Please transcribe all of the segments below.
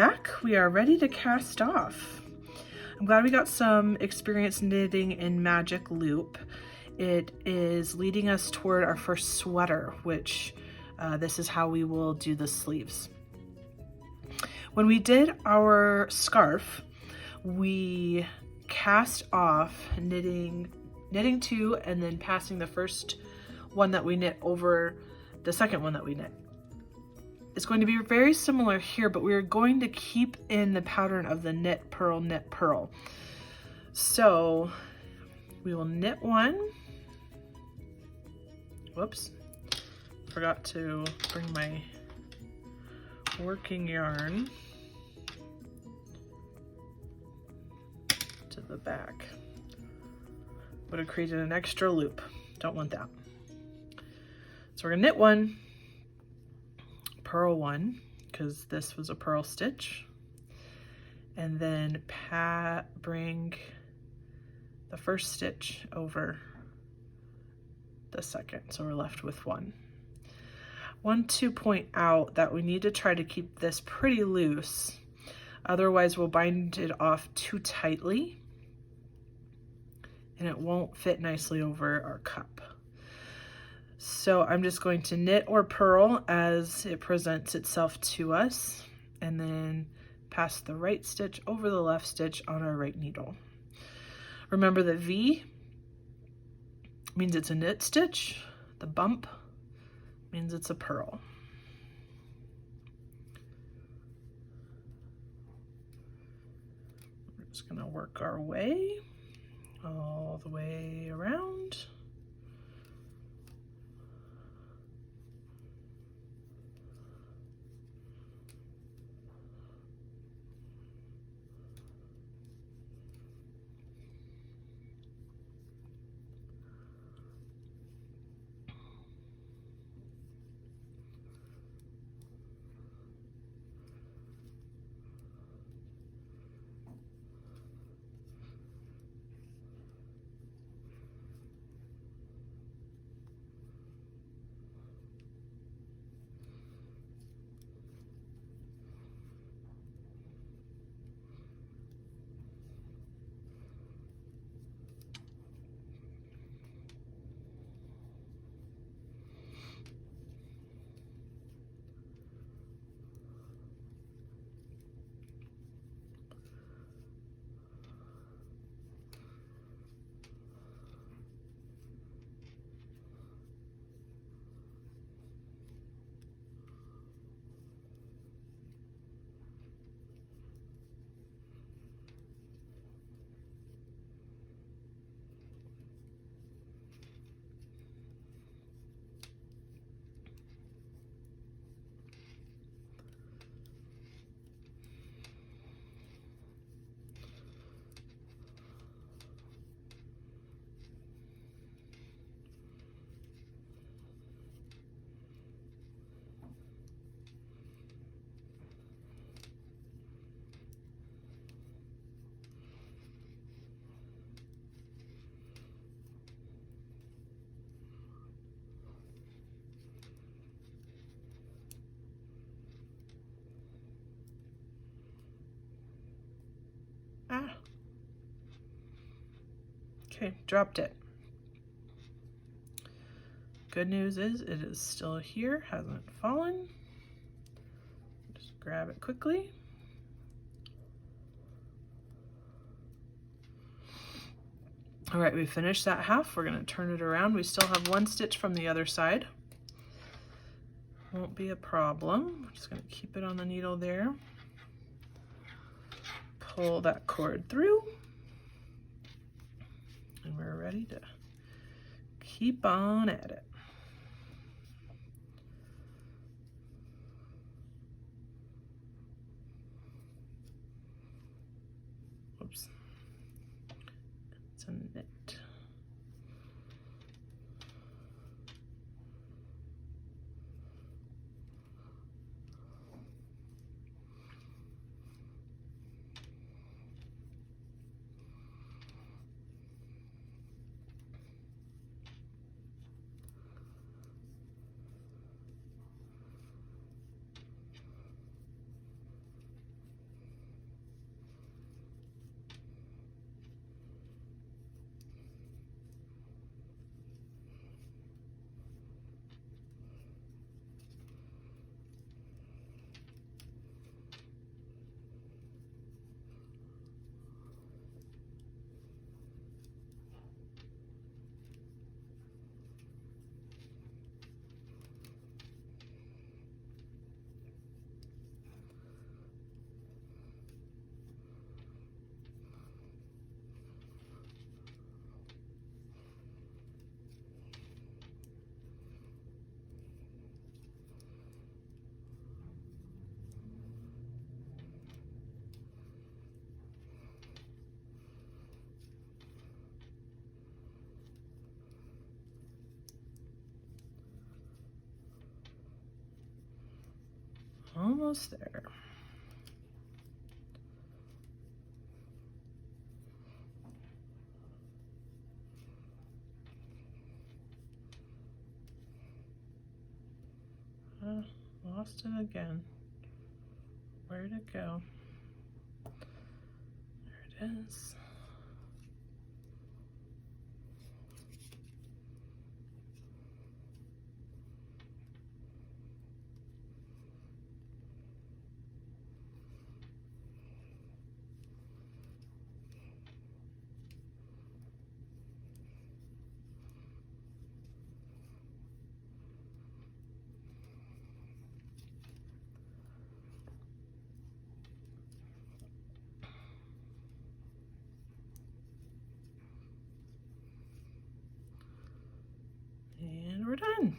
back. We are ready to cast off. I'm glad we got some experience knitting in Magic Loop. It is leading us toward our first sweater, which this is how we will do the sleeves. When we did our scarf, we cast off knitting 2 and then passing the first one that we knit over the second one that we knit. It's going to be very similar here, but we're going to keep in the pattern of the knit, purl. So we will knit 1. Whoops, forgot to bring my working yarn to the back. Would have created an extra loop. Don't want that. So we're gonna knit 1, purl 1, because this was a purl stitch, and then bring the first stitch over the second, so we're left with 1. Want to point out that we need to try to keep this pretty loose, otherwise we'll bind it off too tightly and it won't fit nicely over our cup. So I'm just going to knit or purl as it presents itself to us, and then pass the right stitch over the left stitch on our right needle. Remember that V means it's a knit stitch, the bump means it's a purl. We're just gonna work our way all the way around. Okay, dropped it. Good news is it is still here, hasn't fallen. Just grab it quickly. All right, we finished that half. We're gonna turn it around. We still have 1 stitch from the other side. Won't be a problem. I'm just gonna keep it on the needle there. Pull that cord through. And we're ready to keep on at it. Oops. It's a knit. Almost there. Lost it again. Where'd it go? There it is. And we're done.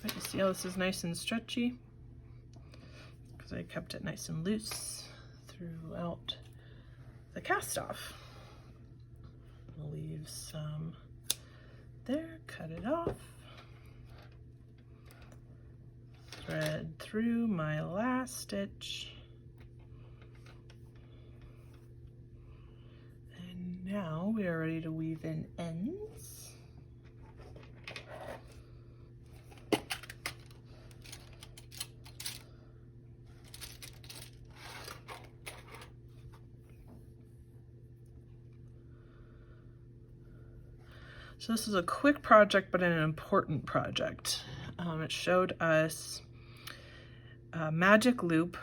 I can see how this is nice and stretchy because I kept it nice and loose throughout the cast off. I'll leave some there, cut it off, thread through my last stitch, and now we are ready to weave in ends. So this is a quick project, but an important project. It showed us a magic loop.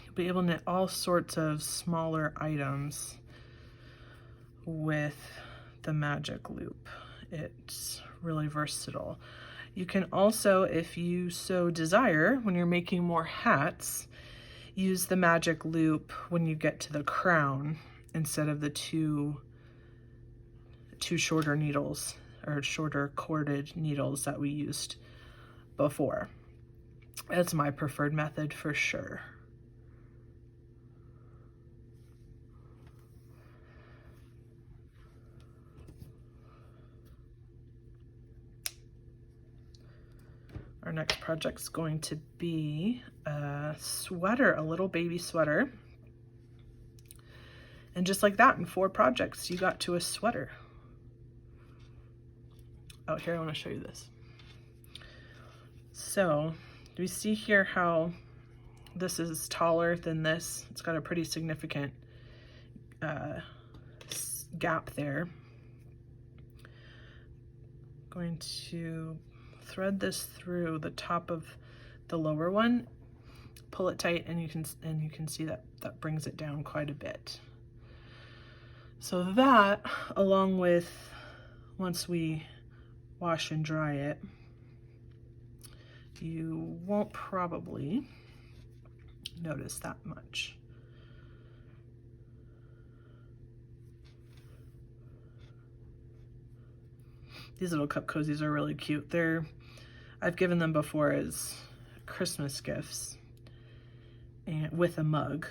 You'll be able to knit all sorts of smaller items with the magic loop. It's really versatile. You can also, if you so desire, when you're making more hats, use the magic loop when you get to the crown instead of the two shorter needles or shorter corded needles that we used before. That's my preferred method for sure. Our next project's going to be a sweater, a little baby sweater. And just like that, in 4 projects, you got to a sweater. Oh, here, I want to show you this. So, do you see here how this is taller than this? It's got a pretty significant gap there. Going to thread this through the top of the lower one, pull it tight, and you can see that brings it down quite a bit. So that, along with once we wash and dry it, you won't probably notice that much. These little cup cozies are really cute. I've given them before as Christmas gifts, and with a mug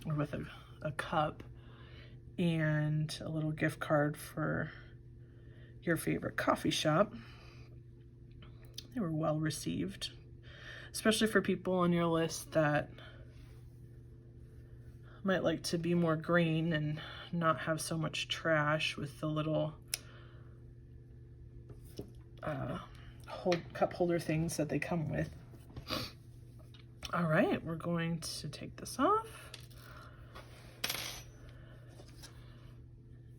or with a cup and a little gift card for your favorite coffee shop. They were well received, especially for people on your list that might like to be more green and not have so much trash with the little cup holder things that they come with. All right, we're going to take this off.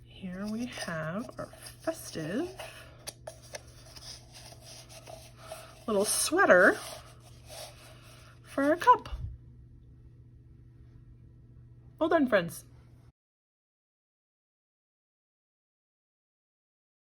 Here we have our festive little sweater for our cup. Well done, friends.